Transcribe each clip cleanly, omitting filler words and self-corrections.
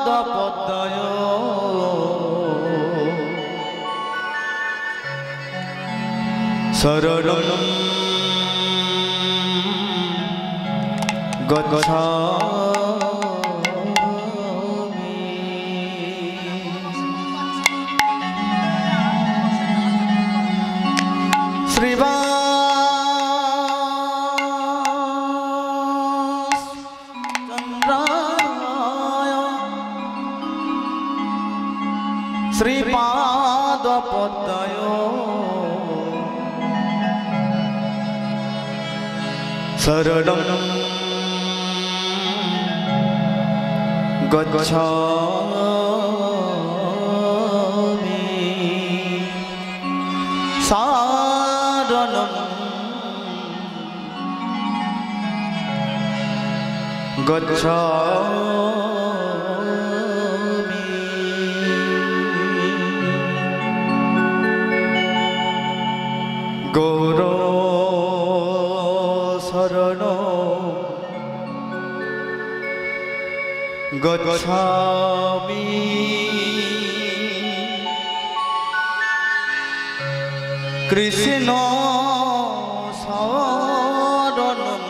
श्रीपादपद्मय शरणं गच्छामि। श्रीवासचन्द्राय श्रीपादपद्मय शरणं गच्छामि। शरणं गच्छामि। गौर शरणं गच्छामि। कृष्ण शरणं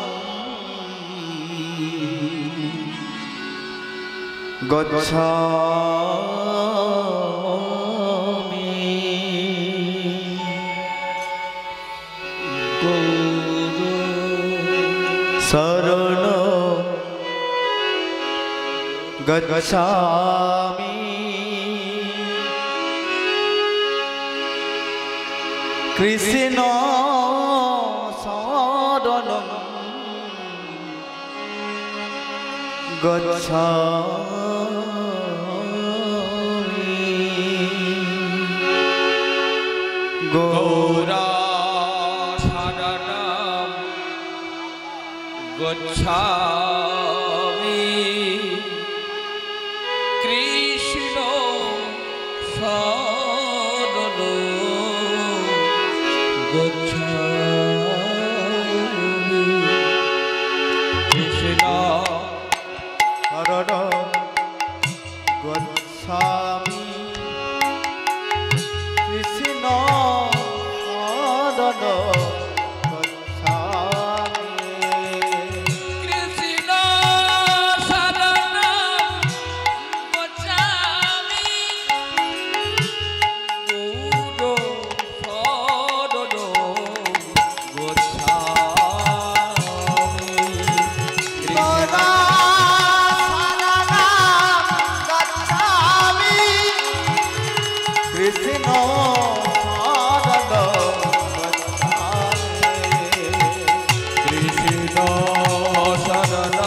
गच्छामि। शरणं गच्छामि। कृष्ण शरणं गच्छामि। गौर शरणं गच्छामि। कृष्ण शरणं गच्छामि। कृष्ण शरणं गच्छामि। कृष्ण शरणं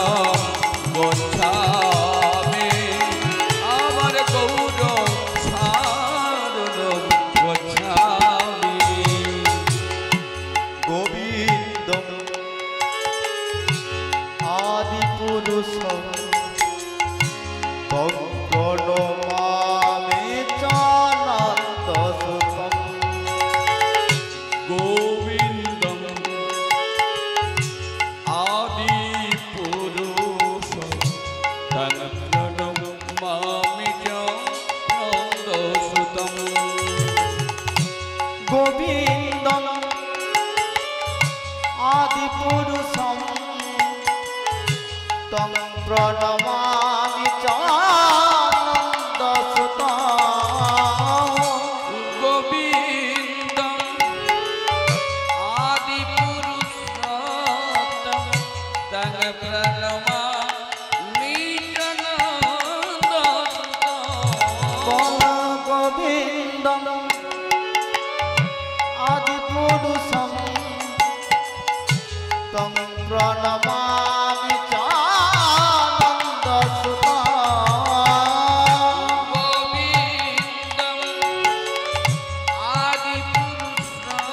गोविन्दं आदिपुरुषं तं प्रणमामि चानन्दसुतं। गोविन्दं आदिपुरुषं तं प्रणमामि चानन्दसुतं। गोविन्दं आदिपुरुषं तं प्रणमामि चानन्दसुतं। गोविन्दं आदिपुरुषं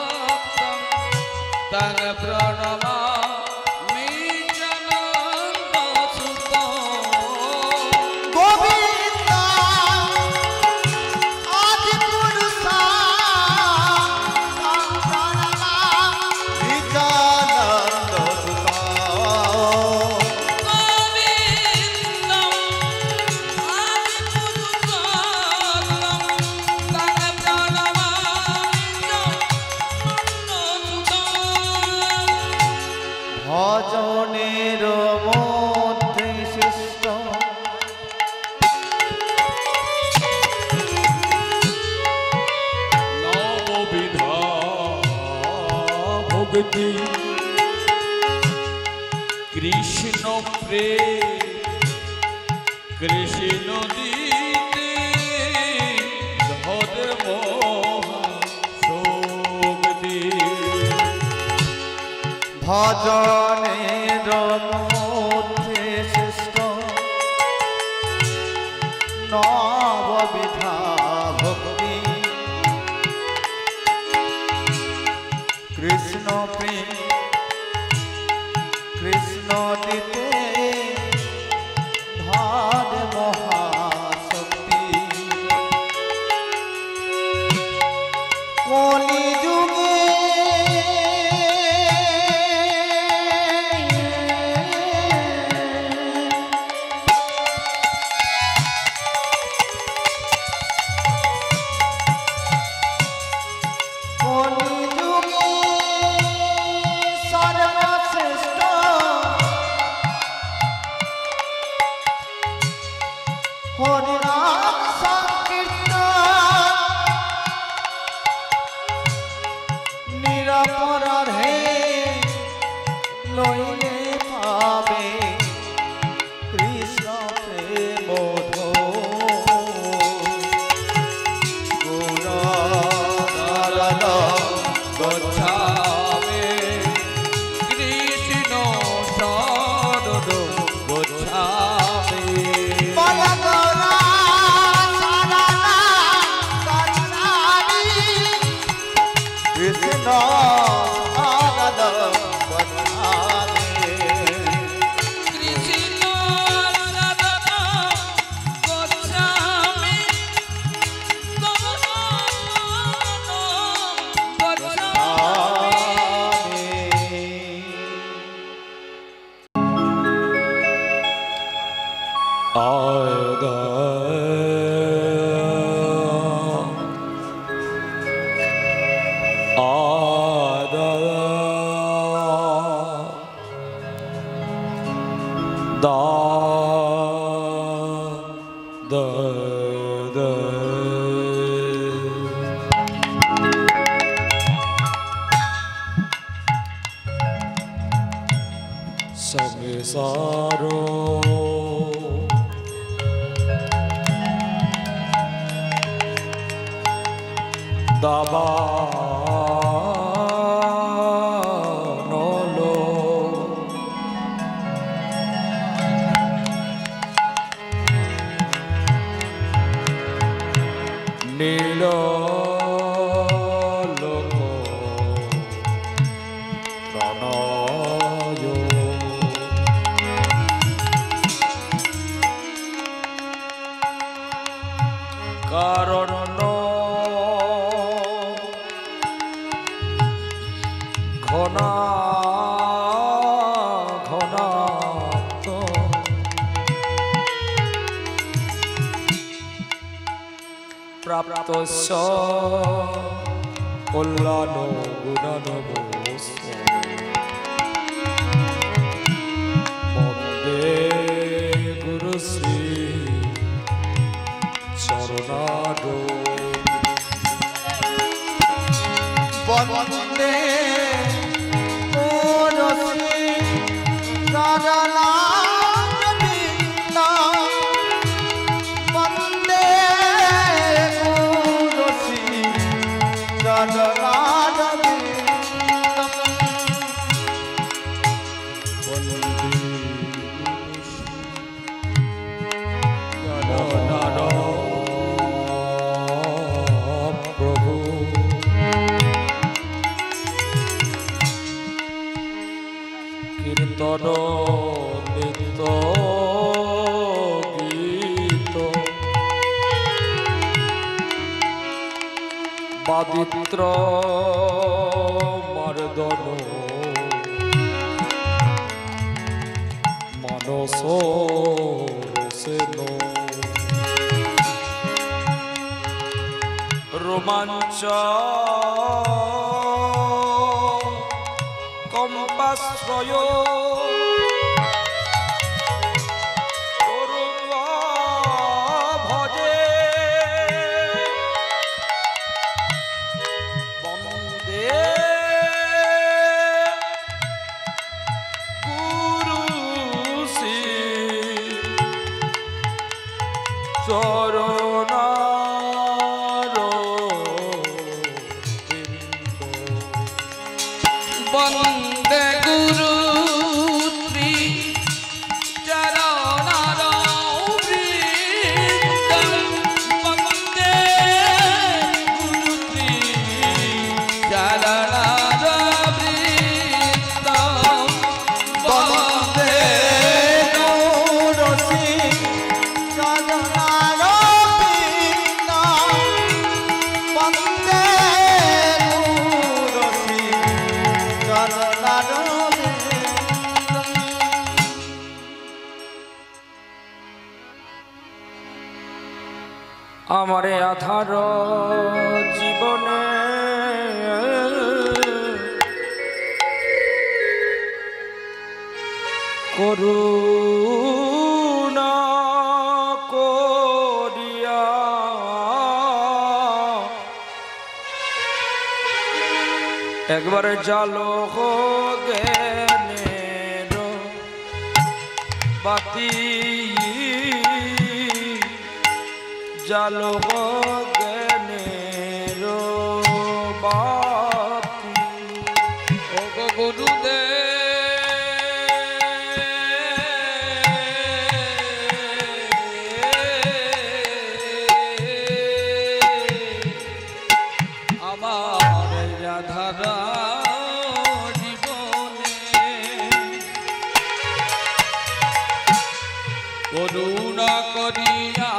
तं प्रणमामि चानन्दसुतं। गोविन्दं ভক্তি কৃষ্ণ প্রেম কৃষ্ণ দিতে ধর্ম শক্তি ভজনের মধ্যে শ্রেষ্ঠ নববিধা ভক্তি কৃষ্ণ প্রেম কৃষ্ণ দিতে ধর মহাশক্তি কলিযুগে কল্যাণ গুণানব বন্দে গুরু শ্রী চরণার বন্দে গুরু শ্রী চরণারবিন্দ বন্দে গুরু শ্রী প্রভু কীর্তন নিত্য গীত বাদিত্র মর্দন মানস রসেন রোমাঞ্চ কম্পাশ্রয় ভজে বন্দে আমারে আধার জীবনে করুণা করিয়া একবার জালো জ্ঞানের বাতি জালো জ্ঞানের বাতি ও গো গুরুদেব আমার রাধারা জীবনে করুণা করিয়া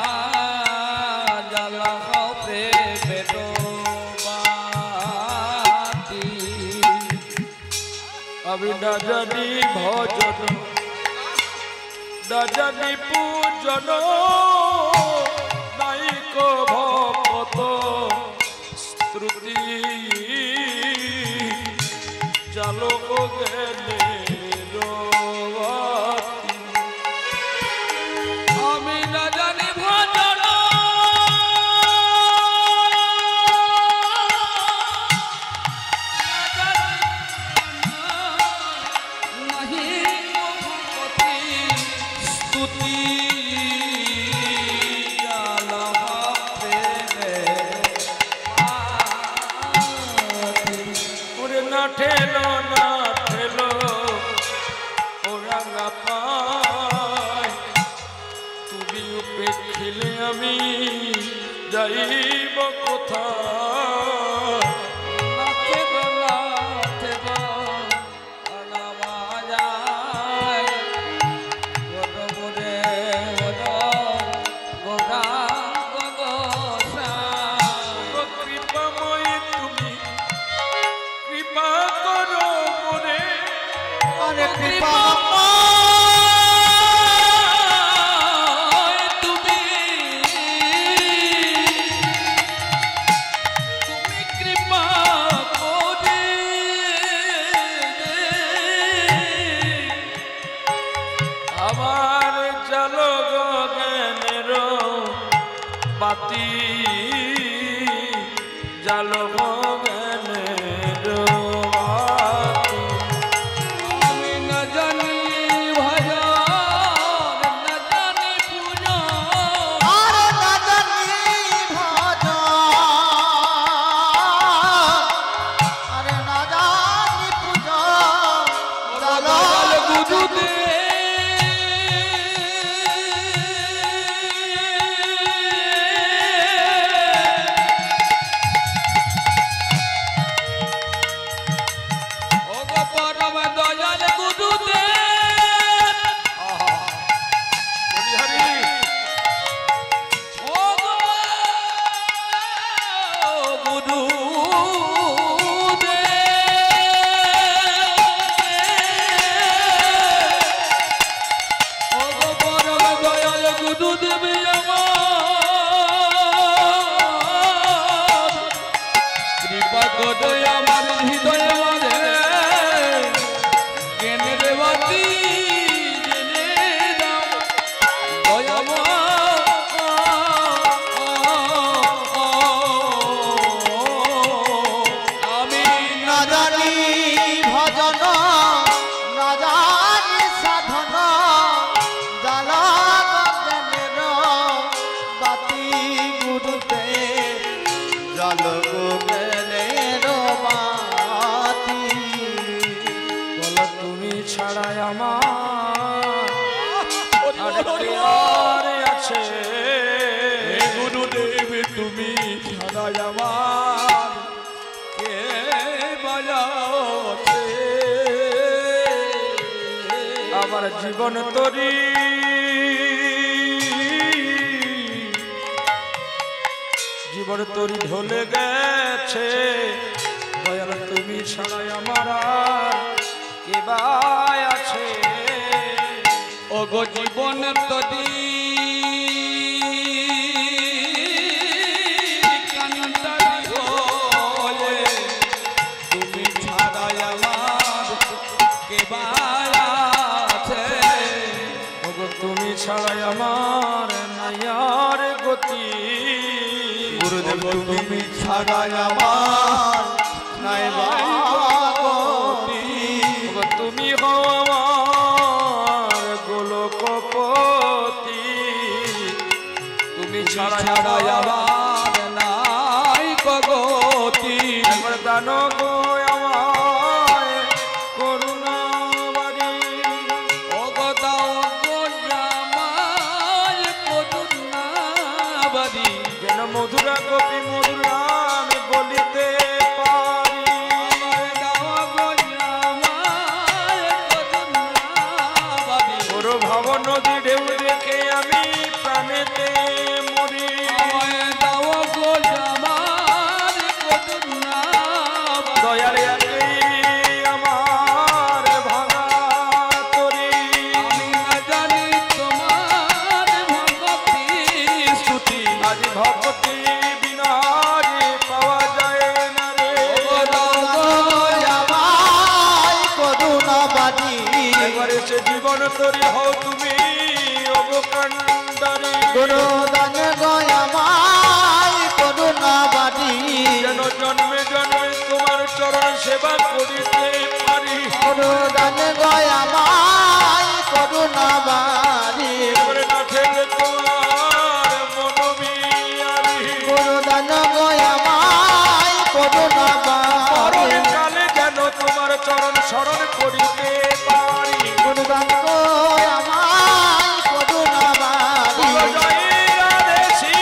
আমি না জানি ভজন না জানি পূজন নাইক ভক্ত শ্রুতি চালক জ্ঞানের বাতি আমি না জানি ভজন ঠেলো না ঠেলো ওরাঙ্গা পায় তুমি উপেক্ষিলে আমি যাইব কোথায় না ঠেলো না ঠেলো অনামাজায় গোদমরে গোদাঙ্গ গোসাই কৃপাময় তুমি কৃপা করো মনে আরে কৃপা তুমি তুমি কৃপা করে আমার জালো জ্ঞানের বাতি জালো জ্ঞানের আমি না জানি ভজন না জানি পূজন আরে না জানি ভজন আরে না জানি পূজন জালো গুরুদেব ছাড়াই আমার আছে গুরুদেব তুমি ছাড়াই আমার কে বাজাতে আমার জীবন তরি জীবন তরি ঢলে গেছে দয়াল তুমি ছাড়াই আমার কে আছে ওগো জীবন তরি গুরুদেব তুমি ছাড়া আমার নাই গতি। তুমি হও আমার গোলকপতি, তুমি ছাড়া আমার নাই গতি। একবার দান গো আমায় করুণা বাড়ি, ওগো দাও গো আমায় করুণা বাড়ি। যেন মধুরা গোপী মধুর নাম বলিতে পারি। আমায় দাও গো আমায় করুণা বাড়ি। ওর ভাব নদী ঢেউ দেখে আমি প্রাণেতে মরি। আমায় দাও গো আমায় করুণা বাড়ি। দয়ার একেই আমার ভাঙা তরি, আমি না জানি তোমার ভক্তি স্তুতি। আজ ভক্তি বিনা রে পাওয়া যায় না রে। আমায় করুণা বাড়ি। একবার এসে জীবন তরি হও তুমি অবকান্ডারি। গুরুদান গয় আমায় করুণা বাড়ি। যেন জন্মে জন্মে তোমার চরণ সেবা করিতে পারি। গুরুদান গয় আমায় করুণা বাড়ি। এবারে না খেলে তোমার মনোবিয়ারি। গুরুদান গয় আমায় করুণা বাড়ি। কালে যেন তোমার চরণ স্মরণ করিতে পারি। গুরুদান গয় আমায় করুণা বাড়ি। জয় রাধে শ্রী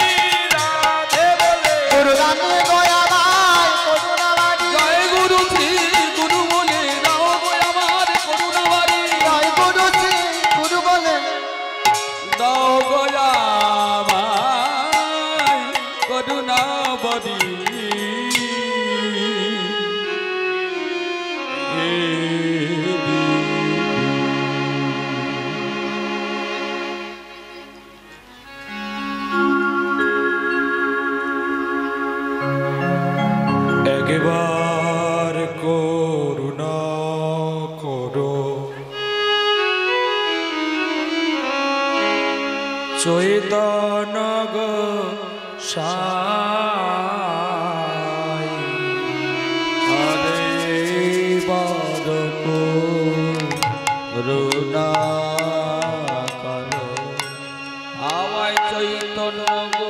রাধে বলে, গুরুদান গয় আমায় করুণা বাড়ি। জয় গুরু শ্রী গুরু বলে দাও গো আমার করুণা বাড়ি। জয় গুরু শ্রী গুরু বলে দাও গো আমায় করুণা বাড়ি। একবার করুণা করো চৈতন্য গোসাই। আরে বার করুণা করো আমায় চৈতন্য গো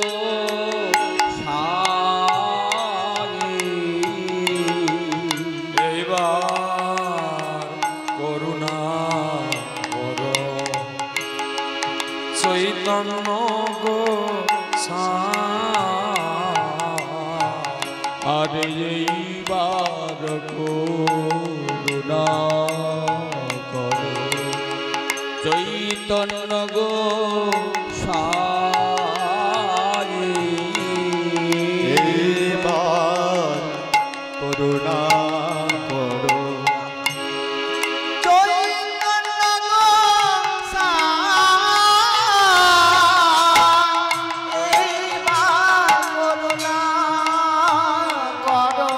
এইবার করুণা করো চৈতন্য গোসাই। আরে এইবার করুণা করো চৈতন্য গো এবার করুণা করো চৈতন্য গোসাই। এবার করুণা করো।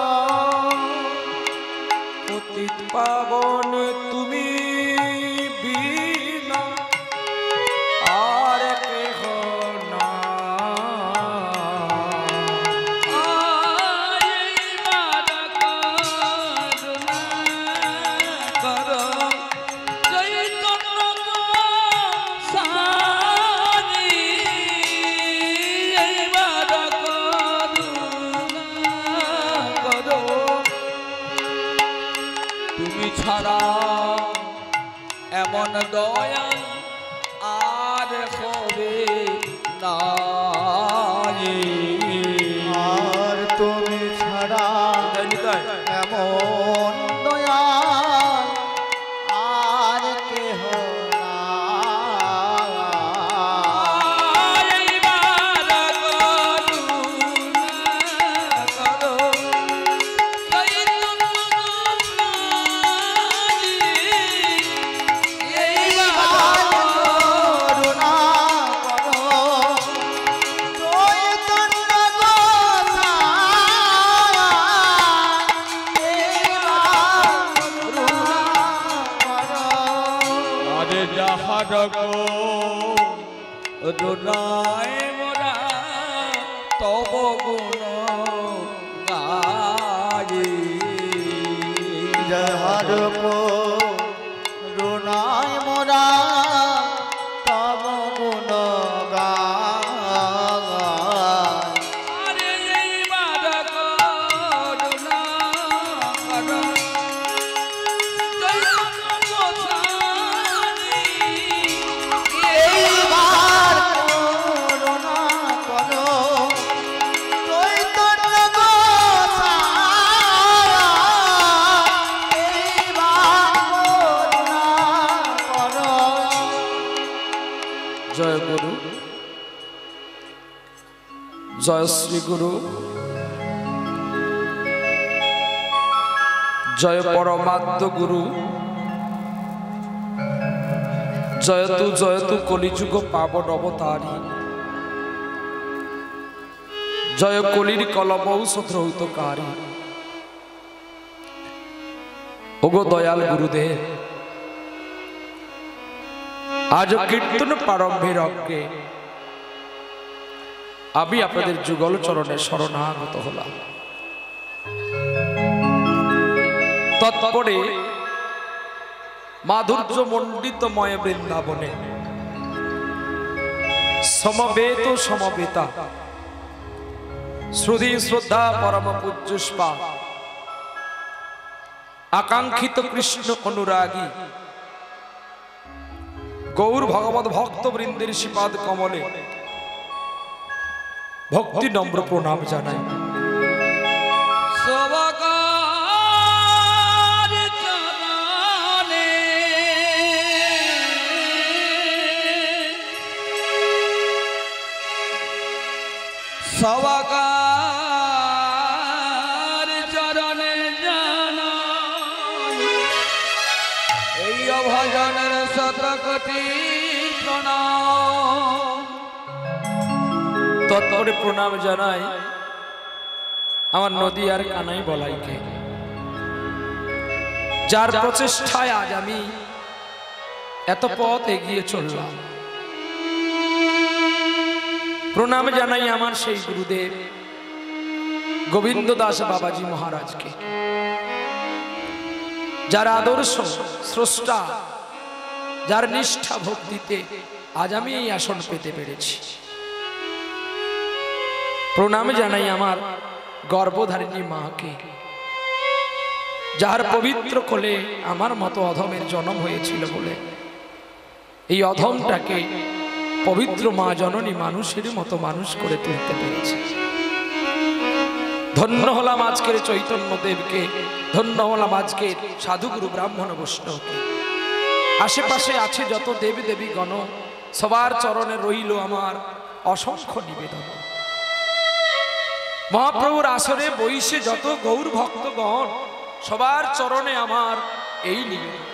পতিত পাবন তুমি বিনা আর কেহ না। তুমি ছাড়া এমন দয়াল আর হবে না। আর তুমি ছাড়া নিতাই এমন দয়াল আর কেহ না। করুণা করো চৈতন্য গোসাই। গুণ গায়ে। জয় হর করুণায় মোরা তব গুণ গায়। আরে এইবার করুণা করো চৈতন্য গোসাই। এইবার করুণা করো চৈতন্য গোসাই। এইবার করুণা করো। জয় গুরু, জয় শ্রী গুরু, জয় পরমাত্ম গুরু, জয়তু কলিযুগ পাবন অবতারী, জয় কলির কলম ঔষধ রৌতকারী। ওগো দয়াল গুরুদেব, আজ কীর্তন প্রারম্ভের অজ্ঞে আমি আপনাদের যুগল চরণে শরণাগত হলাম। তৎপরে মাধুর্য মণ্ডিতময় বৃন্দাবনে সমবেত সমবেতা শ্রুতি শ্রদ্ধা পরম পূজ্যস্পা আকাঙ্ক্ষিত কৃষ্ণ অনুরাগী গৌর ভগবত ভক্ত বৃন্দের শ্রীপাদ কমলে ভক্তি নম্র প্রণাম জানাই। সবাকার চরণে জানাই এই অভজনের শতকোটি প্রণাম। তৎপরে প্রণাম জানাই আমার নদী আর কানাই বলাইকে, যার প্রচেষ্টায় আজ আমি এত পথ এগিয়ে চললাম। প্রণাম জানাই আমার সেই গুরুদেব গোবিন্দ দাস বাবাজি মহারাজকে, যার আদর্শ স্রষ্টা, যার নিষ্ঠা ভক্তিতে আজ আমি এই আসন পেতে পেরেছি। প্রণাম জানাই আমার গর্ভধারিণী মাকে, যার পবিত্র কোলে আমার মতো অধমের জন্ম হয়েছিল বলে এই অধমটাকে পবিত্র মা জননী মানুষের মতো মানুষ করে তুলতে পেরেছে। ধন্য হলাম আজকের চৈতন্য দেবকে, ধন্য হলাম আজকের সাধুগুরু ব্রাহ্মণ বৈষ্ণবকে। আশেপাশে আছে যত দেবী দেবী গণ, সবার চরণে রইল আমার অসংখ্য নিবেদন। মহাপ্রভুর আসরে বৈশে যত গৌর ভক্তগণ, সবার চরণে আমার এই নিবেদন।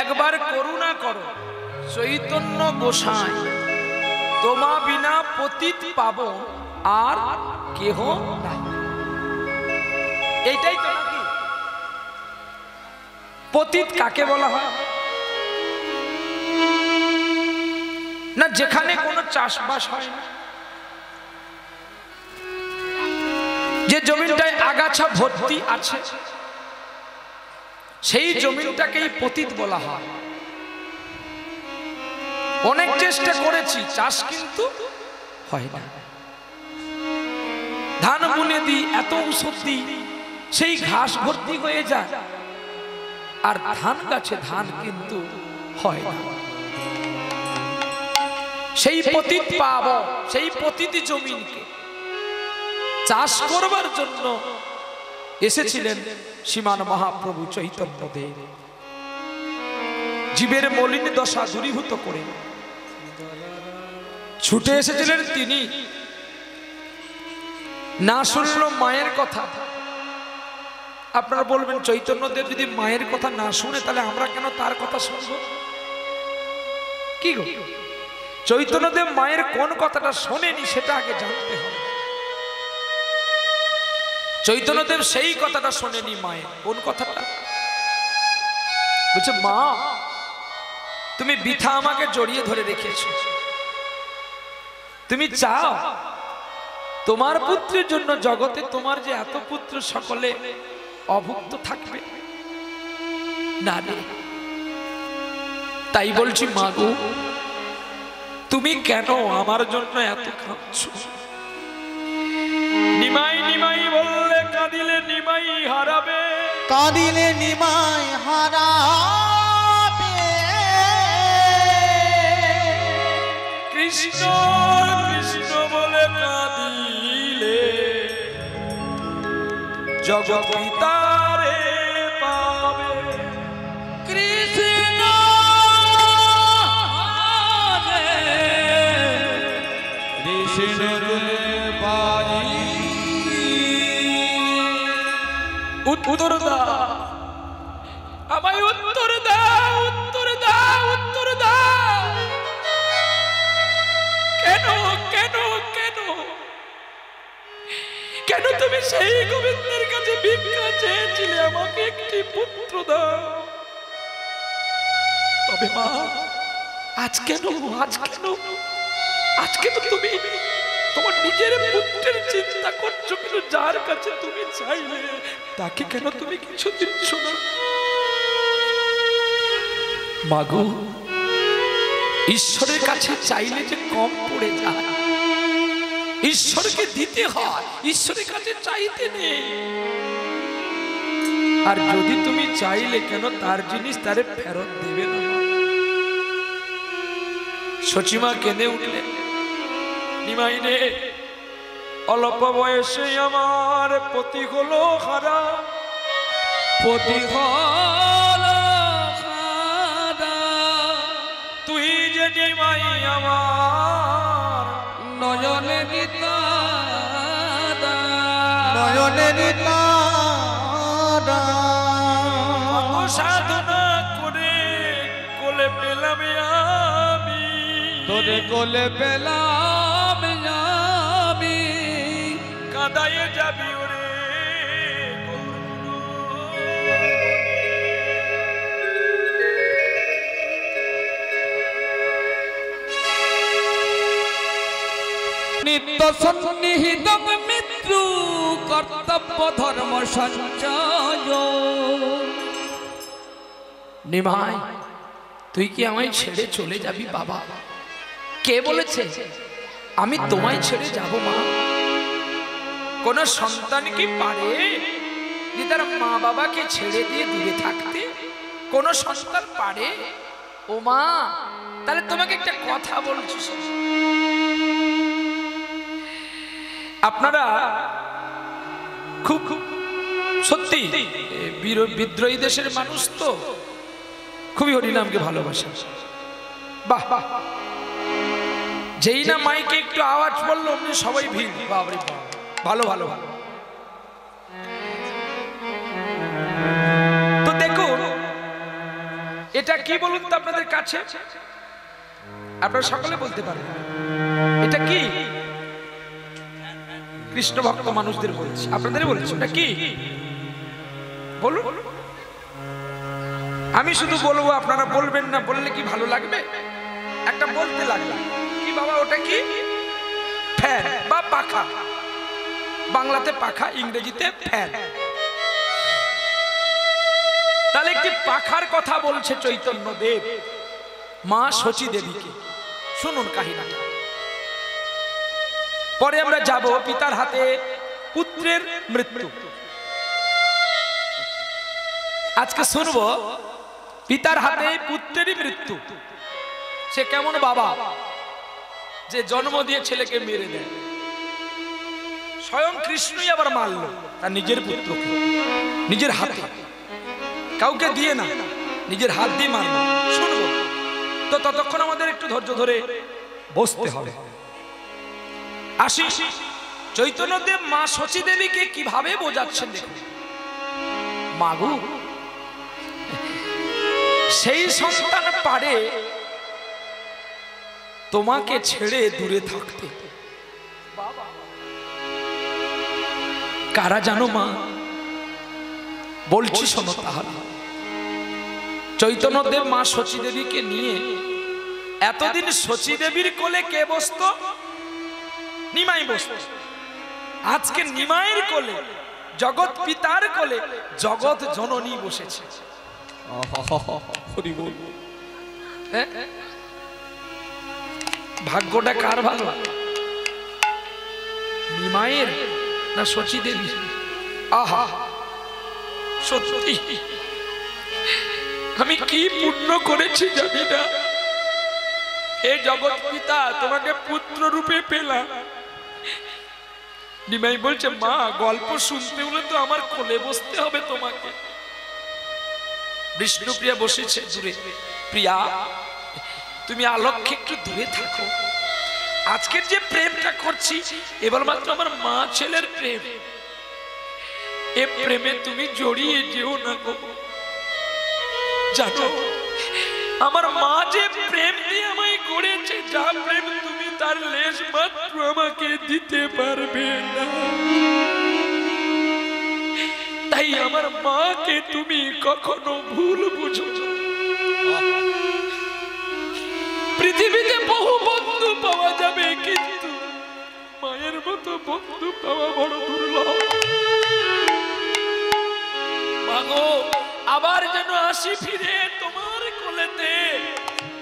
একবার করুণা করো চৈতন্য গোসাই, তোমা বিনা পতিত পাব আর কেহ নাই। এইটাই তো নাকি পতিত কাকে বলা হয়? না যেখানে কোনো চাষবাস হয় না, যে জমিটায় আগাছা ভর্তি আছে সেই জমিটাকেই পতিত বলা হয়। অনেক চেষ্টা করেছি, চাষ কিন্তু হয় না। ধান বুনে দিই, এত ঔষধ দিই, সেই ঘাস ভর্তি হয়ে যায়, আর ধান গাছে ধান কিন্তু হয় না। সেই পতিত পাব, সেই পতিত জমিনকে চাষ করবার জন্য এসেছিলেন শ্রীমান মহাপ্রভু চৈতন্য দেব। জীবের মলিন দশা দূরীভূত করে ছুটে এসেছিলেন তিনি। না শুনল মায়ের কথা। আপনারা বলবেন চৈতন্যদেব যদি মায়ের কথা না শুনে তাহলে আমরা কেন তার কথা শুনব? কি গো, চৈতন্যদেব মায়ের কোন কথাটা শোনেনি সেটা আগে জানতে হবে। চৈতন্যদেব সেই কথাটা শোনেনি মায়ের। কোন কথাটা? বলছে, মা তুমি বৃথা আমাকে জড়িয়ে ধরে রেখেছো। তুমি চাও তোমার পুত্রের জন্য জগতে তোমার যে এত পুত্র সকলে অভুক্ত থাকবে না রে। তাই বলছি মা গো, তুমি কেন আমার জন্য এত কাঁদছো? নিমাই নিমাই বললে কাঁদিলে নিমাই হারাবে, কাঁদিলে নিমাই হারাবে। কৃষ্ণ কৃষ্ণ বলে কাঁদিলে জগৎ পিতারে পাবে। কৃষ্ণ উত্তর দাও আমায়, উত্তর দাও, উত্তর দাও, উত্তর দাও। কেন কেন কেন কেন তুমি সেই গোবিন্দের কাছে ভিক্ষা চেয়েছিলে আমাকে একটি পুত্র দাও? তবে মা আজ কেন, আজ কেন, আজ কেন তুমি তোমার নিজের পুত্রের চিন্তা করছো? কিন্তু যার কাছে তুমি চাইলে তাকে কেন তুমি কিছু দিচ্ছ না? মাগো, ঈশ্বরের কাছে চাইলে যে কম পড়ে যায়, ঈশ্বরকে দিতে হয়, ঈশ্বরের কাছে চাইতে নেই। আর যদি তুমি চাইলে কেন তার জিনিস তারে ফেরত দেবে না? সচিমা কেঁদে উঠলে, নিমাই রে, অল্প বয়সে আমার পতি হলো হারা, পতি হলো হারা। তুই যে নিমাই আমার নয়নে নিতারা, নয়নে নিতারা। কত সাধনা করে কোলে পেলাম আমি, তোরে কোলে পেলাম আমি, কাদায়ে যাবি ওরে। নিত্য সন্নিহিতং মৃত্যু কর্তব্য ধর্ম সঞ্চয়। নিমাই, তুই কি আমায় ছেড়ে চলে যাবি বাবা? কে বলেছে আমি তোমায় ছেড়ে যাব মা? কোন সন্তান কি পারে যে তার মা বাবাকে ছেড়ে দিয়ে দূরে থাকতে? কোন সন্তান পারে? ও মা, তাহলে তোমাকে একটা কথা বলছি। আপনারা খুব সত্যি বিদ্রোহী দেশের মানুষ তো খুবই হরিনামকে ভালোবাসে। বাহ বাহ, যেই না মাইকে একটু আওয়াজ বললো অমনি সবাই ভিড়। বাবরে বাবা, ভালো ভালো ভালো। তো দেখুন এটা কি বলুন তো আপনাদের কাছে, আপনারা সকলে বলতে পারেন এটা কি? কৃষ্ণ ভক্ত মানুষদের বলছি, আপনাদের বলছি এটা কি বলুন। আমি শুধু বলবো, আপনারা বলবেন না, বললে কি ভালো লাগবে? একটা বলতে লাগবে কি বাবা, ওটা কি? ফ্যান বা পাখা। বাংলাতে পাখা, ইংরেজিতে ফ্যান। তাহলে একটি পাখার কথা বলছে চৈতন্য দেব মা শচী দেবীকে। শুনুন কাহিনীটা। পরে আমরা যাব পিতার হাতে পুত্রের মৃত্যু। আজকে শুনবো পিতার হাতে পুত্রেরই মৃত্যু। সে কেমন বাবা যে জন্ম দিয়ে ছেলেকে মেরে দেয়? স্বয়ং কৃষ্ণই আবার মারল তার নিজের পুত্রকে, নিজের হাতে, কাউকে দিয়ে না, নিজের হাত দিয়ে মারল। শুনবো তো, ততক্ষণ আমাদের একটু ধৈর্য ধরে বসতে হবে। আসি চৈতন্যদেব মা শচী দেবীকে কিভাবে বোঝাচ্ছেন দেখুন। মাগো, সেই সন্তান পারে তোমাকে ছেড়ে দূরে থাকতে? কারা জানো মা? বলছি শোনো তাহলে। চৈতন্যদেব মা শচী দেবীকে নিয়ে এতদিন শচী দেবীর কোলে কে বসত? নিমাই বসত। আজকে নিমাইয়ের কোলে, জগৎ পিতার কোলে জগৎ জননী বসেছে। ভাগ্যটা কার ভালো? নিমাইয়ের না শচী দেবী? আহা, সত্যি আমি কি পুণ্য করেছি জানি না। হে জগৎ পিতা, তোমাকে পুত্র রূপে পেলাম। নিমাই বলছে, মা গল্প শুনতে হলে তো আমার কোলে বসতে হবে তোমাকে। বিষ্ণুপ্রিয়া বসেছে দূরে। প্রিয়া, তুমি আলক্ষ্যে একটু দূরে থাকো। আজকের যে প্রেমটা করছি এবার মাত্র আমার মা ছেলের প্রেম। এ প্রেমে তুমি জড়িয়ে যেও না গো। জানো আমার মা যে প্রেম দিয়ে আমায় গড়েছে, যা প্রেম তুমি তার লেশ মাত্র আমাকে দিতে পারবে না। তাই আমার মাকে তুমি কখনো ভুল বুঝো না। পৃথিবীতে বহু বন্ধু পাওয়া যাবে, কিন্তু মায়ের মতো বন্ধু পাওয়া বড় দুর্লভ। মাগো, আবার যেন আসি ফিরে তোমার কোলেতে,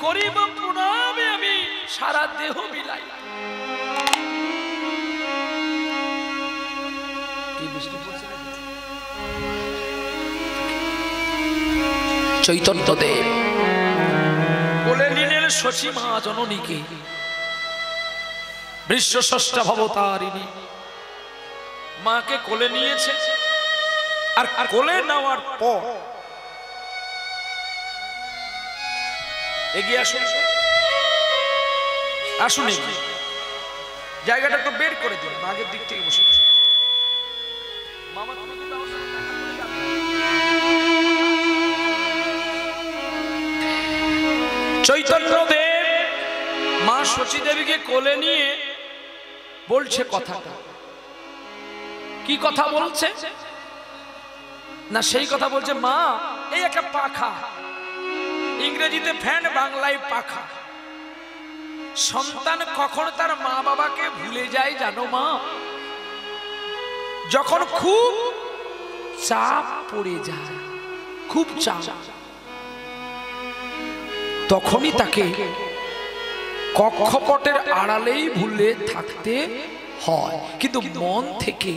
করিব প্রণামে আমি সারা দেহ মিলাই। চৈতন্যদেব কোলে নিলেন শচী মা জননীকে। বিশ্ব স্রষ্টা ভবতারিণী মাকে কোলে নিয়েছে। আর কোলে নেওয়ার পর এগিয়ে আসুন, আসুন, জায়গাটা তো বের করে দিন। আগের দিক থেকে বসে মামা, তুমি কিন্তু চৈতন্যদেব মা শচী দেবীকে কোলে নিয়ে বলছে কথাটা। কি কথা বলছে না, সেই কথা বলছে, মা এই একটা পাখা, ইংরেজিতে ফ্যান, বাংলায় পাখা। সন্তান কখন তার মা বাবাকে ভুলে যায় জানো মা? যখন খুব চাপ পড়ে যায়, খুব চাপ, তখনই তাকে কক্ষপটের আড়ালেই ভুলে থাকতে হয়, কিন্তু মন থেকে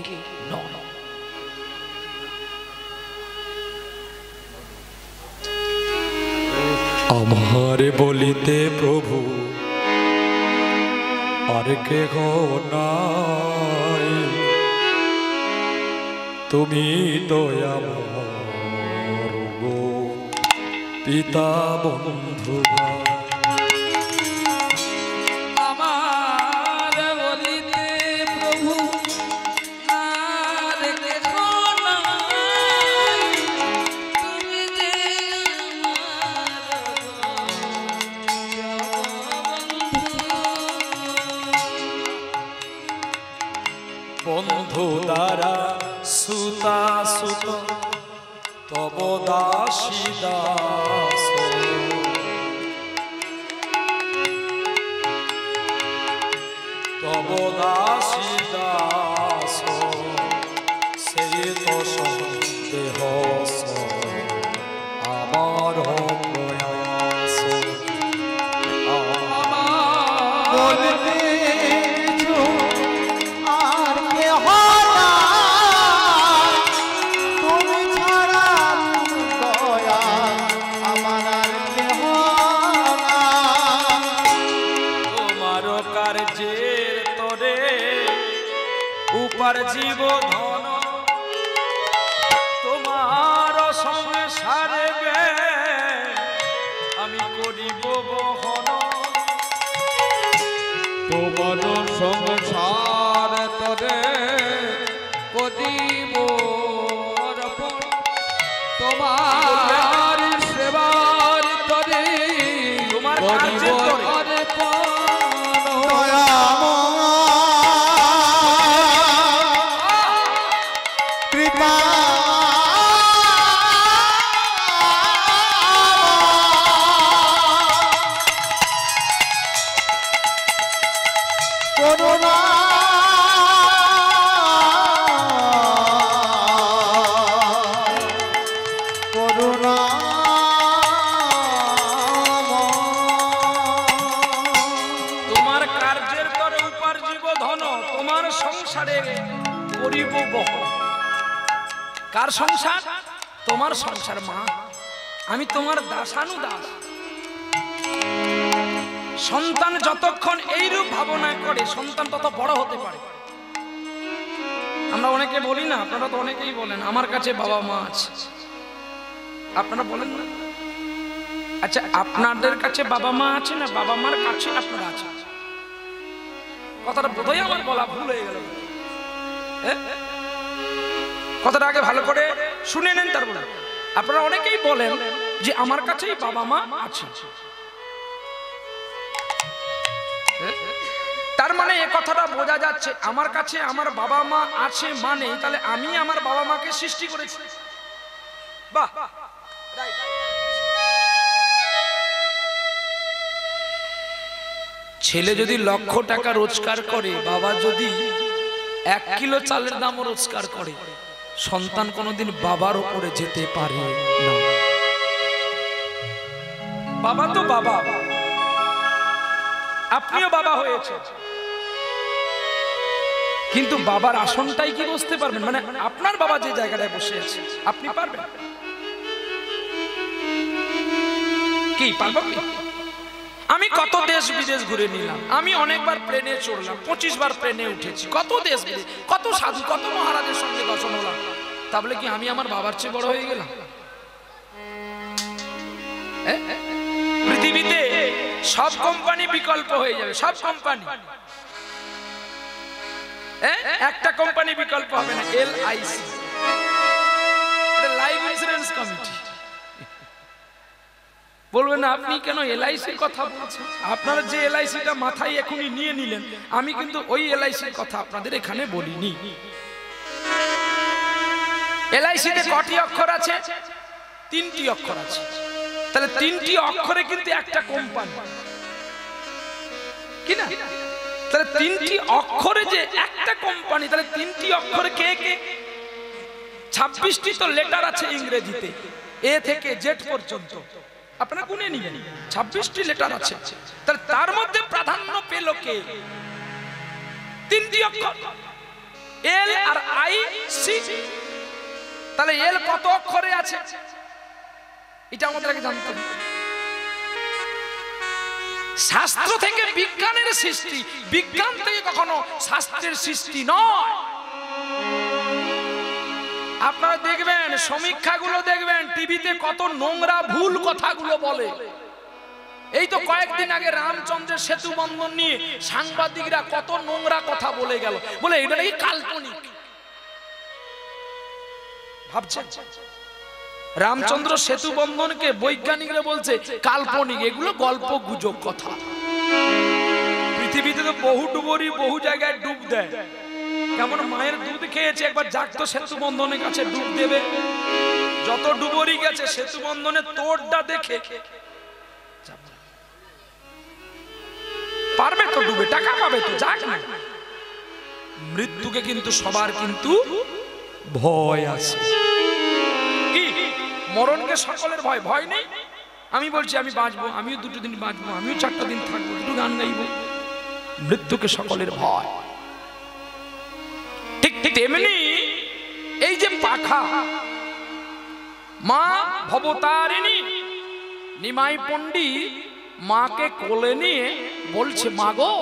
নয়। আমার বলিতে প্রভু আর কেহ নাই, তুমি দয়াময় গো পিতা বন্ধু। আমার বলিতে প্রভু আর কেহ নাই, তুমি যে বন্ধু দ্বারা সুতা সুত তব দাসী দাস, তব দাসী দাস, সেই তো সন্দেহ আমার প্রয়াস। বলতে আর কেহ নাই, তুমি ছাড়া দয়া আমার আর কেহ নাই। তোমার কার্যের তরে উপার্জিব ধন, তোমার সংসারে আমি করিব বহন। তোমার সংসার তরে করিব অর্পণ, তোমার সেবার তরে তোমার করিব কার্যের তরে। অর্পণ। কৃপা করুণা করুণা তোমার কার্যের তরে উপার্জিব ধন তোমার সংসারে করিব বহন। কার সংসার? তোমার সংসার মা। আমি তোমার দাসানুদাস। সন্তান যতক্ষণ এইরূপ ভাবনা করে সন্তান তত বড় হতে পারে। আমরা অনেকে বলি না, আপনারা তো অনেকেই বলেন আমার কাছে বাবা মা আছে, আপনারা বলেন না? আচ্ছা, আপনাদের কাছে বাবা মা আছে না বাবা মার কাছে আপনারা আছেন? কথাটা বোধহয় আমার বলা ভুল হয়ে গেল। কথাটা আগে ভালো করে শুনে নেন, তারপরে আপনারা অনেকেই বলেন যে আমার কাছেই বাবা মা আছে। তার মানে এ কথাটা বোঝা যাচ্ছে আমার কাছে আমার বাবা মা আছে মানে তাহলে আমি আমার বাবা মাকে সৃষ্টি করেছি। বাহ, ছেলে যদি লক্ষ টাকা রোজগার করে, বাবা যদি 1 কিলো চালের দামও রোজগার করে, সন্তান কোনোদিন বাবার উপরে যেতে পারে না। বাবা তো বাবা, আপনিও বাবা হয়েছে, কিন্তু বাবার আসনটাই কি বসতে পারবেন? মানে আপনার বাবা যে জায়গাটায় বসে আছে আপনি পারবেন কি? পারবেন কি? আমি কত দেশ বিদেশ ঘুরে নিলাম, আমি অনেকবার প্লেনে চড়লাম, 25 বার প্লেনে উঠেছি, কত দেশ বিদেশ, কত সাধু কত মহারাজের সঙ্গে দর্শন হলাম, তাহলে কি আমি আমার বাবার চেয়ে বড় হয়ে গেলাম? পৃথিবীতে সব কোম্পানি বিকল্প হয়ে যাবে, সব কোম্পানি। একটা কোম্পানি বিকল্প হবে না, LIC, লাইফ ইন্স্যুরেন্স কমিটি। বলবেন না আপনি কেন LICর কথা বলছেন? আপনারা যে LICটা মাথায় এখনই নিয়ে নিলেন, আমি কিন্তু ওই LICর কথা আপনাদের এখানে বলিনি। LICতে কটি অক্ষর আছে? 3টি অক্ষর আছে। তাহলে 3টি অক্ষরে কিন্তু একটা কোম্পানি, কি না? তাহলে 3টি অক্ষরে যে একটা কোম্পানি, তাহলে 3টি অক্ষরে কে কে? 26টি তো লেটার আছে ইংরেজিতে, A থেকে Z পর্যন্ত, আপনারা গুনে নিবেন, 26টি লেটার আছে। তাহলে তার মধ্যে প্রাধান্য পেল কে? 3টি অক্ষর, L আর I C। তাহলে L কত অক্ষরে আছে এটা আমাদের আগে জানতে হবে। শাস্ত্র থেকে বিজ্ঞানের সৃষ্টি, বিজ্ঞান থেকে কখনো শাস্ত্রের সৃষ্টি নয়। আপনারা দেখবেন সমীক্ষাগুলো দেখবেন টিভিতে কত নোংরা ভুল কথাগুলো বলে। এই তো কয়েকদিন আগে রামচন্দ্রের সেতু বন্ধন নিয়ে সাংবাদিকরা কত নোংরা কথা বলে গেল, বলে এটা নাকি কাল্পনিক। ভাবছেন রামচন্দ্র সেতু বন্ধনকে বৈজ্ঞানিকরা বলছে কাল্পনিক, এগুলো গল্প গুজব কথা। পৃথিবীতে তো বহু ডুবুরি বহু জায়গায় ডুব দেয়, কেমন মায়ের দুধ খেয়েছে, একবার জাগতো সেতু বন্ধনের কাছে ডুব দেবে, যত ডুবুরি গেছে সেতু বন্ধনের তোড়টা দেখে পারবে তো ডুবে, টাকা পাবে তো, যাক না। মৃত্যুকে কিন্তু সবার কিন্তু ভয় আছে। কি মরণকে সকলের ভয়? ভয় নেই। আমি বলছি আমি বাঁচবো, আমিও 2টো দিন বাঁচবো, আমিও 4টা দিন থাকবো, 2টো গান গাইবো। মৃত্যুকে সকলের ভয়। ঠিক ঠিক তেমনি এই যে পাখা, মা ভবতারিণী নিমাই পণ্ডিত মাকে কোলে নিয়ে বলছে, মা গো,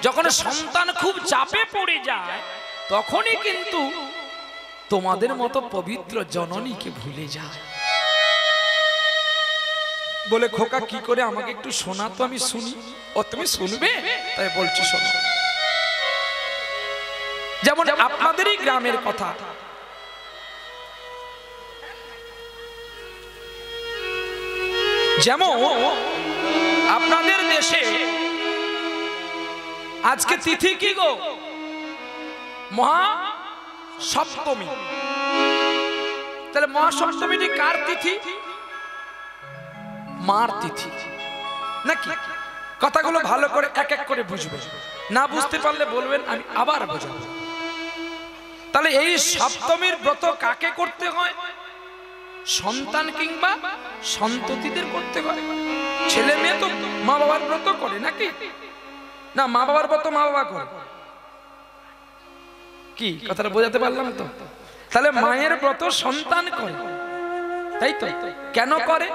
যখন সন্তান খুব চাপে পড়ে যায় তখনই কিন্তু তোমাদের মতো পবিত্র জননীকে ভুলে যায়। বলে খোকা কি করে, আমাকে একটু শোনা তো, আমি শুনি। ও তুমি শুনবে? তাই বলছি শোনো। যেমন আপনাদেরই গ্রামের কথা, যেমন আপনাদের দেশে আজকে তিথি কি গো? মহা সপ্তমী। তাহলে মহাসপ্তমীটি কার তিথি? মার তিথি নাকি? কথাগুলো ভালো করে এক এক করে বুঝবেন, না বুঝতে পারলে বলবেন, আমি আবার বোঝাবো। তাহলে এই সপ্তমীর ব্রত কাকে করতে হয়? সন্তান কিংবা সন্ততিদের করতে হয়। ছেলে মেয়ে তো মা বাবার ব্রত করে নাকি? না, মা বাবার ব্রত মা বাবা করে। কি কথাটা বোঝাতে পারলাম তো? তাহলে মায়ের ব্রত সন্তান করে, তাই তো? কেন করে?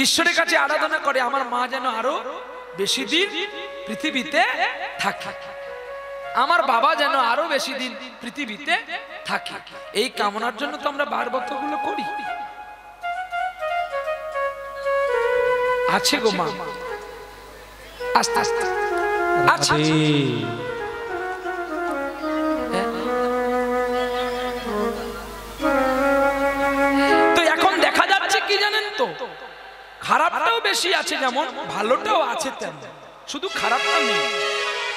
ঈশ্বরের কাছে আরাধনা করে আমার মা যেন আরো বেশি দিন পৃথিবীতে থাকে, আমার বাবা যেন আরো বেশি দিন পৃথিবীতে থাকে। এই কামনার জন্য তো আমরা বার ব্রতগুলো করি। আছে গো মা, আস্তে আস্তে আছে। তো এখন দেখা যাচ্ছে কি জানেন তো, খারাপটাও বেশি আছে যেমন, ভালোটাও আছে তেমন, শুধু খারাপটা নেই।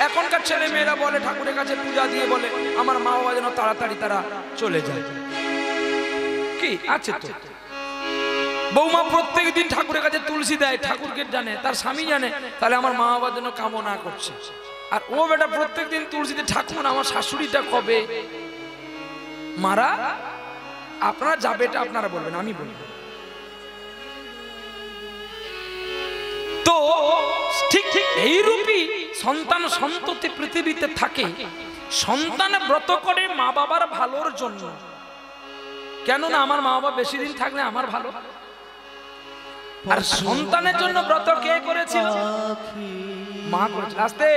এখনকার ছেলে মেয়েরা বলে ঠাকুরের কাছে পূজা দিয়ে বলে আমার মা বাবা যেন তাড়াতাড়ি তারা চলে যায়। কি আছে তো? বৌমা প্রত্যেক দিন ঠাকুরের কাছে তুলসী দেয়, ঠাকুরকে জানে, তার স্বামী জানে, তাহলে আমার মা বাবার জন্য কামনা করছে। আর ও বেটা প্রত্যেক দিন তুলসীতে, ঠাকুর আমার শাশুড়িটা কবে মারা? আপনারা যাবে এটা আপনারা বলবেন, আমি বলবো। তো ঠিক ঠিক এই রূপই সন্তান সন্ততি পৃথিবীতে থাকে। সন্তান ব্রত করে মা বাবার ভালোর জন্য। কেননা আমার মা বাবা বেশি দিন থাকলে আমার ভালো। আর সন্তানের জন্য ব্রত কে করেছিল? মা করেছিল। আস্তে,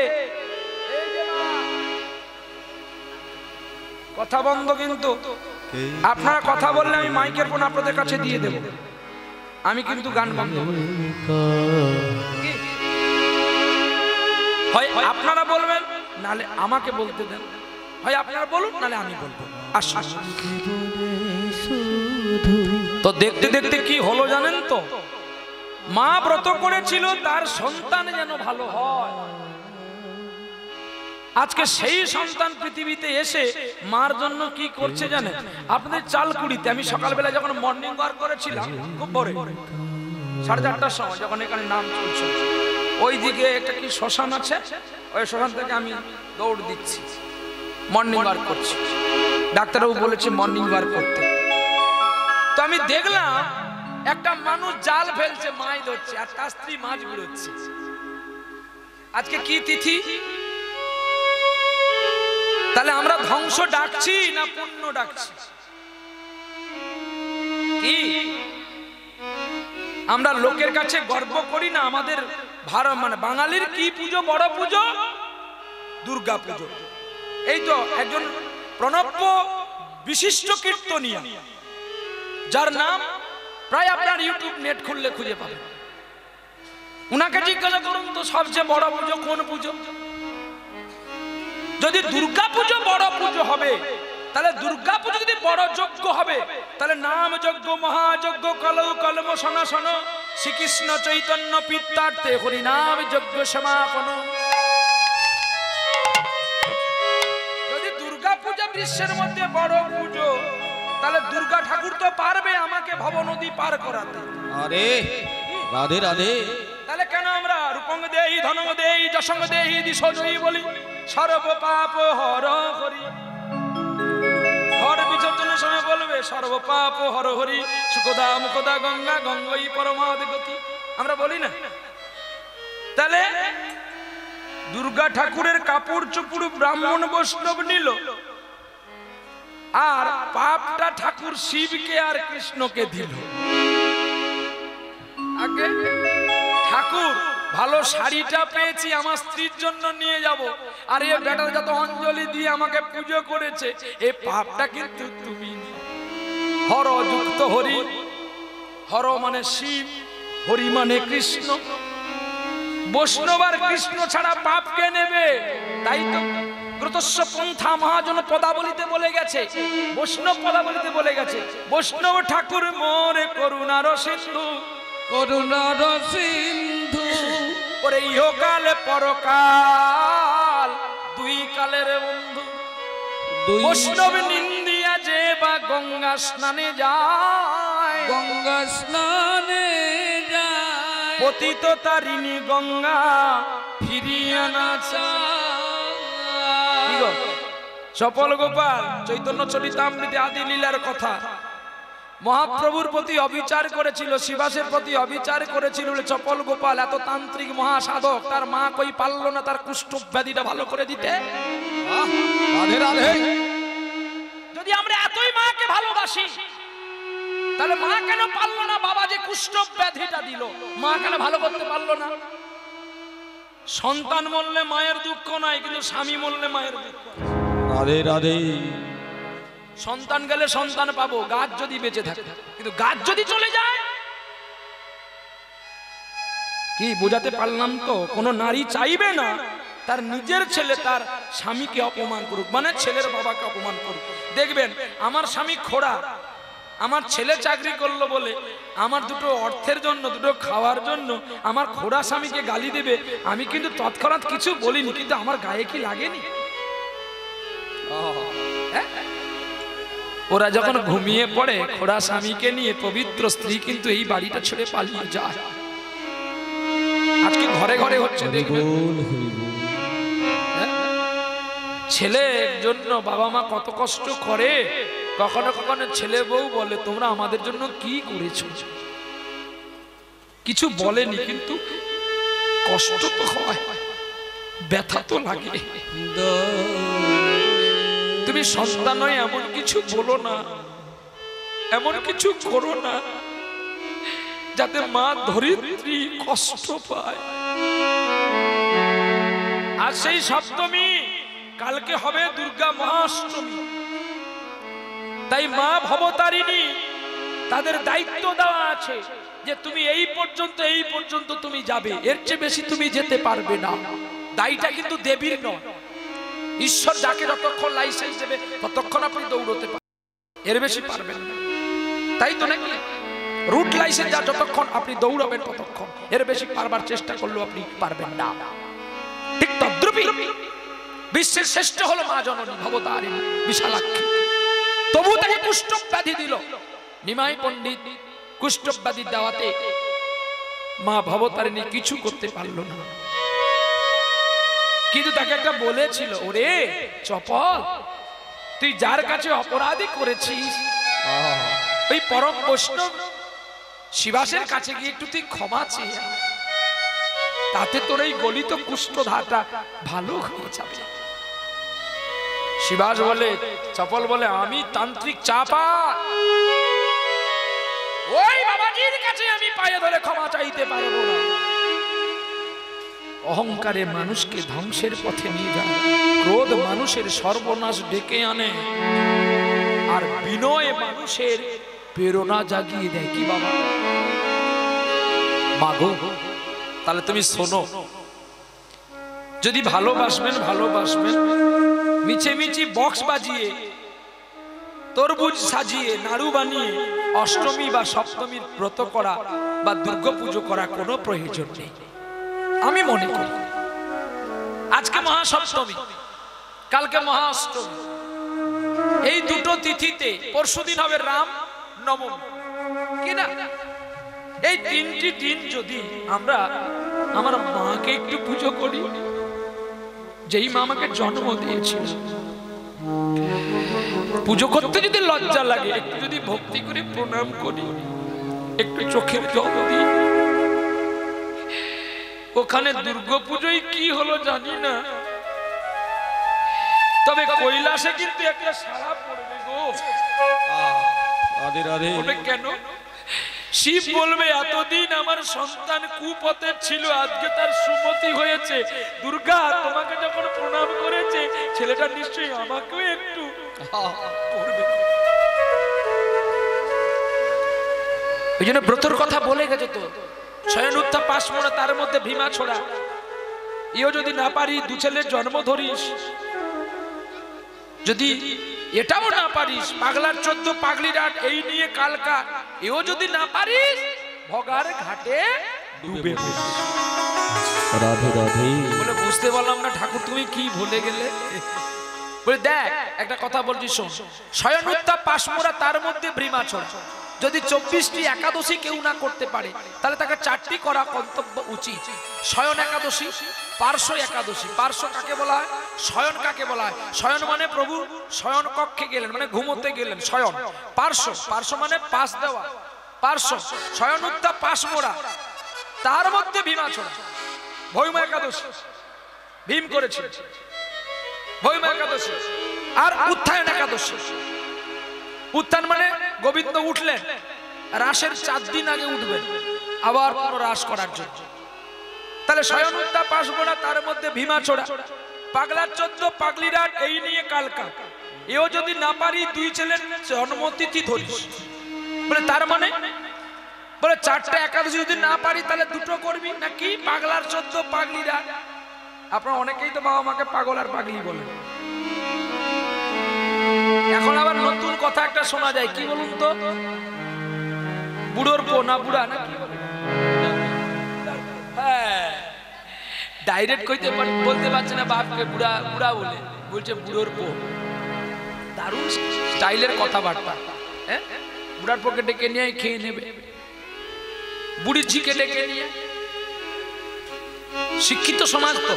কথা বন্ধ কিন্তু। আপনারা কথা বললে আমি মাইকের ফোন আপনাদের কাছে দিয়ে দেব। আমি কিন্তু গান বন্ধ করি। হয় আপনারা বলবেন, নালে আমাকে বলতে দেন। হয় আপনারা বলুন, নালে আমি বলবো। তো দেখতে দেখতে কি হলো জানেন তো? মা ব্রত করেছিল তার সন্তান যেন ভালো হয়। আজকে সেই সন্তান পৃথিবীতে এসে মার জন্য কি করছে জানেন? আপনাদের চালকুড়িতে আমি সকালবেলা যখন মর্নিং ওয়াক করেছিলাম, খুব ভোরে 4:30টার সময়, যখন এখানে নাম চলছে, ওই দিকে একটা কি শ্মশান আছে, ওই শ্মশান থেকে আমি দৌড় দিচ্ছি, মর্নিং ওয়াক করছি। ডাক্তারবাবু বলেছে মর্নিং ওয়াক করতে। তো আমি দেখলাম একটা মানুষ জাল ফেলছে, মাছ ধরছে, আর তার স্ত্রী মাছ ঘুরোচ্ছে। আজকে কি তিথি? তাহলে আমরা ধ্বংস ডাকছি না পুণ্য ডাকছি? কি আমরা লোকের কাছে গর্ব করি না? আমাদের মানে বাঙালির কি পুজো? বড় পুজো দুর্গা পুজো। এই তো একজন প্রণব্য বিশিষ্ট কীর্তনিয়া, যার নাম প্রায় আপনার ইউটিউব নেট খুললে খুঁজে পাবেন। উনাকে জিজ্ঞাসা করুন তো সবচেয়ে বড় পুজো কোন পুজো? যদি দুর্গা পুজো বড় পুজো হবে, তাহলে দুর্গা পুজো যদি বড় যজ্ঞ হবে, তাহলে নাম যজ্ঞ, মহাযজ্ঞ, কলৌ কলম সনাসন, শ্রীকৃষ্ণ চৈতন্য পিত্তার্থে হরিনাম যজ্ঞ সমাপন। যদি দুর্গা পূজা বিশ্বের মধ্যে বড় পুজো, তাহলে দুর্গা ঠাকুর তো পারবে আমাকে ভব নদী পার করাতে। আরে রাধে রাধে। তাহলে কেন আমরা রূপং দেহি ধনং দেহি যশং দেহি দিশোজয়ী বলি? সর্ব পাপ হর হরি। ঘর বিসর্জনের সময় বলবে সর্ব পাপ হর হরি, সুখদা মুখদা গঙ্গা গঙ্গই পরমাদ গতি। আমরা বলি না? তাহলে দুর্গা ঠাকুরের কাপড় চোপড় ব্রাহ্মণ বৈষ্ণব নিল, আর পাপটা ঠাকুর শিবকে আর কৃষ্ণকে দিল। আগে ঠাকুর ভালো শাড়িটা পেয়েছি, আমার স্ত্রীর জন্য নিয়ে যাব, আর এ বেটার যত অঞ্জলি দিয়ে আমাকে পুজো করেছে, এই পাপটা কিন্তু তুমি। হর যুক্ত হরি, হর মানে শিব, হরি মানে কৃষ্ণ। বৈষ্ণব আর কৃষ্ণ ছাড়া পাপ কে নেবে? তাই তো গ্রতস্ব পন্থা মহাজন পদাবলিতে বলে গেছে, বৈষ্ণব পদাবলিতে বলে গেছে, বৈষ্ণব ঠাকুর মোরে করুণার সিন্ধু, করুণার সিন্ধু। ওরে ইহকাল পরকাল দুই কালের বন্ধু। বৈষ্ণব নিন্দিয়া যে বা গঙ্গা স্নানে যায়, গঙ্গা স্নানে যায়। পতিত তারিণী গঙ্গা ফিরিয়ে না চায়। চপল গোপাল চৈতন্য চরিতামৃতে আদি লীলার কথা। মহাপ্রভুর প্রতি অবিচার করেছিল, শিবাসের প্রতি অবিচার করেছিল বলে চপল গোপাল এত তান্ত্রিক মহাসাধক, তার মা কই পারলো না তার কুষ্ঠ ব্যাধিটা ভালো করে দিতে। রাধে রাধে। যদি আমরা এতই মাকে ভালোবাসি তাহলে মা কেন পারলো না? বাবা যে কুষ্ঠ ব্যাধিটা দিল, মা কেন ভালো করতে পারলো না? সন্তান মরলে মায়ের দুঃখ নাই, কিন্তু স্বামী মরলে মায়ের দুঃখ। রাধে রাধে। সন্তান গেলে সন্তান পাবো, গাছ যদি বেঁচে থাকে, কিন্তু গাছ যদি চলে যায়, কি বোঝাতে পারলাম তো? কোনো নারী চাইবে না তার নিজের ছেলে তার স্বামীকে অপমান করুক, মানে ছেলের বাবাকে অপমান করুক। দেখবেন আমার স্বামী খোড়া, আমার ছেলে চাকরি করলো বলে আমার দুটো অর্থের জন্য, দুটো খাওয়ার জন্য আমার খোড়া স্বামীকে গালি দেবে, আমি কিন্তু তৎক্ষণাৎ কিছু বলিনি, কিন্তু আমার গায়ে কি লাগেনি? ওরা যখন ঘুমিয়ে পড়ে খোড়া স্বামীকে নিয়ে, পবিত্র স্ত্রী কিন্তু এই বাড়িটা ছেড়ে পালিয়ে যায়। আজকে ঘরে ঘরে হচ্ছে দেখবেন। ছেলের জন্য বাবা মা কত কষ্ট করে। কখনো কখনো ছেলে বউ বলে তোমরা আমাদের জন্য কি করেছো, কিছু বলেনি, কিন্তু কষ্ট তো হয়, ব্যথা তো লাগে। তুমি সন্তান হয়ে এমন কিছু বলো না, এমন কিছু করো না যাতে মা ধরিত্রী কষ্ট পায়। আর সেই সপ্তমী, কালকে হবে দুর্গা মহাষ্টমী। তাই মা ভবতারিণী তাদের দায়িত্ব দেওয়া আছে যে তুমি এই পর্যন্ত তুমি যাবে, এর চেয়ে বেশি তুমি যেতে পারবে না। দায়টা কিন্তু দেবীর নয়, ঈশ্বর যাকে যতক্ষণ লাইসেন্স দেবে ততক্ষণ আপনি দৌড়তে পারবেন, এর বেশি পারবেন না। তাই তো নাকি? রুট লাইসেন্স যা যতক্ষণ আপনি দৌড়াবেন ততক্ষণ, এর বেশি পারবার চেষ্টা করলেও আপনি পারবেন না। ঠিক তদ্রূপই বিশ্বের শ্রেষ্ঠ হলো মা জননী ভবতারিণী বিশালাক্ষী। তবু তাকে কুষ্ঠ ব্যাধি দিল। নিমাই পণ্ডিত কুষ্ঠ ব্যাধি দেওয়াতে মা ভবতারিণী কিছু করতে পারলো না, কিন্তু তাকে একটা বলেছিল, ওরে চপল, তুই যার কাছে অপরাধী করেছিস ওই পরম বৈষ্ণব শিবাসের কাছে গিয়ে একটু তুই ক্ষমা চেয়ে, তাতে তোর এই গলিত কুষ্ঠধাটা ভালো হয়ে যাবে। শিবাস বলে, চপল বলে, আমি তান্ত্রিক চাপা, ওই বাবাজির কাছে আমি পায়ে ধরে ক্ষমা চাইতে পারবো না। অহংকারে মানুষকে ধ্বংসের পথে নিয়ে যায়, ক্রোধ মানুষের সর্বনাশ ডেকে আনে, আর বিনয় মানুষের প্রেরণা জাগিয়ে দেয়। কি বাবা মাগো, তাহলে তুমি শোনো, যদি ভালোবাসবেন মিছে মিছি বক্স বাজিয়ে, তরমুজ সাজিয়ে, নাড়ু বানিয়ে অষ্টমী বা সপ্তমীর ব্রত করা বা দুর্গা পুজো করা কোনো প্রয়োজন নেই। আমি মনে করি আজকে মহাসপ্তমী, কালকে মহাষ্টমী, এই দুটো তিথিতে, পরশুদিন হবে রাম নবমী, কিনা? এই তিনটি দিন যদি আমরা আমার মাকে একটু পুজো করি, যেই মা আমাকে জন্ম দিয়েছিল, পুজো করতে যদি লজ্জা লাগে, একটু যদি ভক্তি করে প্রণাম করি, একটু চোখের জল দিই, ওখানে দুর্গা পুজোই কি হলো জানি না, তবে কৈলাসে কিন্তু একটা সারা পড়বে গো। রাধে রাধে। কেন? শিব বলবে এতদিন আমার সন্তান কুপথে ছিল, আজকে তার সুমতি হয়েছে, দুর্গা তোমাকে যখন প্রণাম করেছে ছেলেটা নিশ্চয়ই আমাকেও একটু করবে। ওই জন্য ব্রতর কথা বলে গেছে তো, শয়ন উত্থাপ পাশ মোড়া, তার মধ্যে ভীমা ছোড়া, এও যদি না পারি দু ছেলের জন্ম ধরিস, যদি এটাও না পারিস পাগলার 14 পাগলির আট এই নিয়ে কালকা, এও যদি না পারিস ভগার ঘাটে ডুবে পড়িস। রাধে রাধে। বলে বুঝতে পারলাম না ঠাকুর তুমি কি ভুলে গেলে। বলে দেখ একটা কথা বলছি শোন, শয়ন উত্তাপ পাশ মোড়া, তার মধ্যে ভীমা ছোড়া, যদি 24টি একাদশী কেউ না করতে পারে তাহলে তাকে 4টি করা কর্তব্য উচিত। শয়ন একাদশী, পার্শ্ব একাদশী। পার্শ্ব কাকে বলা হয়? শয়ন কাকে বলা হয়? শয়ন মানে প্রভু শয়ন কক্ষে গেলেন, মানে ঘুমোতে গেলেন, শয়ন। পার্শ্ব, পার্শ্ব মানে পাশ দেওয়া, পার্শ্ব। শয়ন উত্তাপ পাশ মোড়া, তার মধ্যে ভীমাচড়া। ভৌম একাদশী ভীম করেছে, ভৌম একাদশী। আর উত্থান একাদশী। উত্থান মানে গোবিন্দ উঠলেন, রাসের 4 দিন আগে উঠবেন আবার পুরো রাস করার জন্য। তাহলে শয়ন উত্তাপ পাশ মোড়া, তার মধ্যে ভীমাচড়া। পাগলার 14 পাগলিরা এই নিয়ে কালকা। এও যদি না পারি 2 ছেলের জন্মতিথি ধরিস। বলে তার মানে বলে 4টা একাদশী যদি না পারি তাহলে 2টো করবি নাকি? পাগলার 14 পাগলিরা। আপনারা অনেকেই তো বাবা মাকে পাগল আর পাগলি বলেন। এখন আবার নতুন কথা একটা শোনা যায়, কি বলুন তো? বুড়োর পো না বুড়া না কি বলে? হ্যাঁ, ডাইরেক্ট কইতে বলতে পারছে না বাপকে বুড়া বুড়া বলে, বলছে বুড়োর পো। দারুণ স্টাইলের কথাবার্তা। হ্যাঁ, বুড়ার পোকে ডেকে নিয়ে খেয়ে নেবে, বুড়ি ঝিকে ডেকে নিয়ে। শিক্ষিত সমাজ তো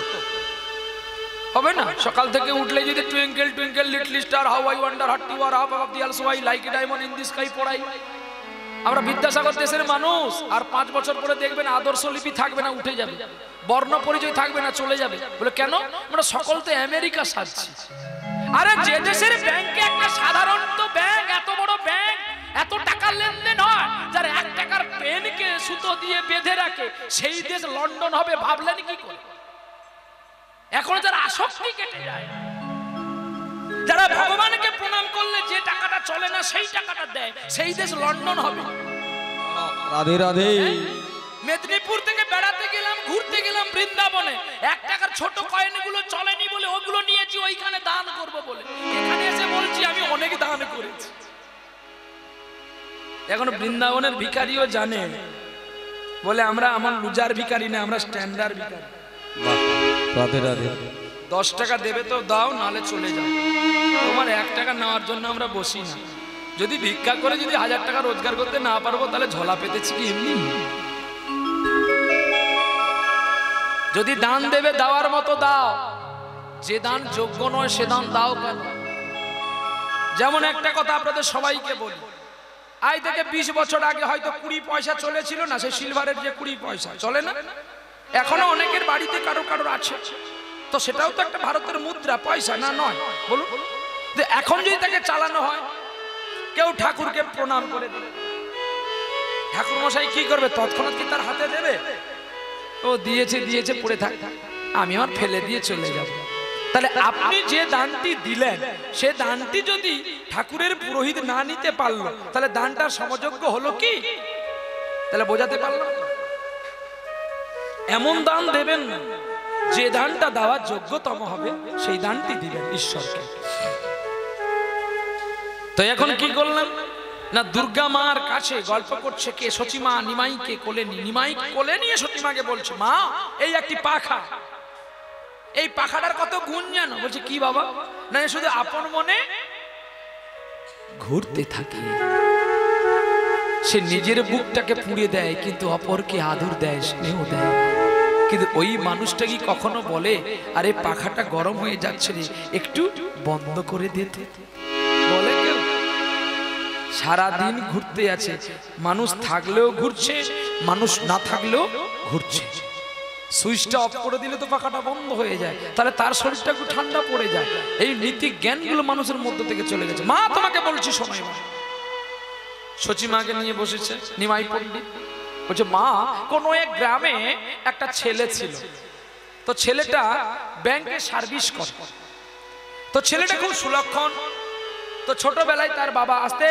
হবে না? সকাল থেকে উঠলে যদি twinkle twinkle little star how I wonder how you are half of the also I like a diamond in the sky পড়াই। আমরা বিদ্যাসাগর দেশের মানুষ, আর 5 বছর পরে দেখবেন আদর্শ লিপি থাকবে না, উঠে যাবে, বর্ণ পরিচয় থাকবে না, চলে যাবে। বলে কেন? আমরা সকল তো আমেরিকা সাজছি। আরে যে দেশের ব্যাংকে একটা সাধারণ তো ব্যাংক, এত বড় ব্যাংক, এত টাকা লেনদেন হয়, যার 1 টাকার পেনকে সুতো দিয়ে বেঁধে রাখে, সেই দেশ লন্ডন হবে ভাবলেন কি করে? এখন যারা আসক্তি কেটে যায়, যারা ভগবানকে প্রণাম করলে যে টাকাটা চলে না সেই টাকাটা দেয়, সেই দেশ লন্ডন হবে। রাধে রাধে। মেদিনীপুর থেকে বেড়াতে গেলাম, ঘুরতে গেলাম বৃন্দাবনে, 1 টাকার ছোট কয়েনগুলো চলেনি বলে ওগুলো নিয়েছি ওইখানে দান করব বলে। এখানে এসে বলছি আমি অনেক দান করেছি। এখন বৃন্দাবনের ভিখারিও জানে, বলে আমরা আমার লুজার ভিখারি না, আমরা স্ট্যান্ডার্ড ভিখারি। রাধে রাধে। 10 টাকা দেবে তো দাও, নালে চলে যাও। তোমার 1 টাকা নেওয়ার জন্য আমরা বসি না। যদি ভিক্ষা করে যদি 1000 টাকা রোজগার করতে না পারবো তাহলে ঝোলা পেতেছি কি এমনি? যদি দান দেবে দেওয়ার মতো দাও, যে দান যোগ্য নয় সে দান দাও কেন? যেমন একটা কথা আপনাদের সবাইকে বলি, আজ থেকে 20 বছর আগে হয়তো 20 পয়সা চলেছিল না, সেই সিলভারের যে 20 পয়সা চলে না, এখনো অনেকের বাড়িতে কারো কারোর আছে, তো সেটাও তো একটা ভারতের মুদ্রা, পয়সা না নয় বলুন? এখন যদি তাকে চালানো হয়, কেউ ঠাকুরকে প্রণাম করে দেবে, ঠাকুর মশাই কি করবে? তৎক্ষণাৎ কি তার হাতে দেবে? ও দিয়েছে দিয়েছে পড়ে থাক, আমি আমার ফেলে দিয়ে চলে যাব। তাহলে আপনি যে দানটি দিলেন, সে দানটি যদি ঠাকুরের পুরোহিত না নিতে পারলো, তাহলে দানটার সমযোগ্য হলো কি? তাহলে বোঝাতে পারলাম? এমন দান দেবেন না, যে দানটা দেওয়ার যোগ্যতম হবে সেই দানটি দিবেন ঈশ্বরকে। তো এখন কি করলাম না, দুর্গা মার কাছে গল্প করছে কে? সচিমা নিমাইকে কোলে নিয়ে, নিমাই কোলে নিয়ে সচিমাকে বলছে, মা এই একটি পাখা, এই পাখাটার কত গুণ জানো? বলছে কি বাবা? না শুধু আপন মনে ঘুরতে থাকে, সে নিজের বুকটাকে পুড়ে দেয় কিন্তু অপরকে আদর দেয়, স্নেহ দেয়। কিন্তু ওই মানুষটা কি কখনো বলে আরে পাখাটা গরম হয়ে যাচ্ছে রে, একটু বন্ধ করে দিতে? বলে কেউ? সারাদিন ঘুরতে আছে, মানুষ থাকলেও ঘুরছে, মানুষ না থাকলেও ঘুরছে। সুইচটা অফ করে দিলে তো পাখাটা বন্ধ হয়ে যায়, তাহলে তার শরীরটা একটু ঠান্ডা পড়ে যায়। এই নীতি জ্ঞানগুলো মানুষের মধ্য থেকে চলে গেছে। মা তোমাকে বলছি সময়, সচিমাকে নিয়ে বসেছে নিমাই পণ্ডিত, বলছে মা কোন এক গ্রামে একটা ছেলে ছিল, তো ছেলেটা ব্যাংকে সার্ভিস করে, তো ছেলেটা খুব সুলক্ষণ। তো ছোটবেলায় তার বাবা, আসতে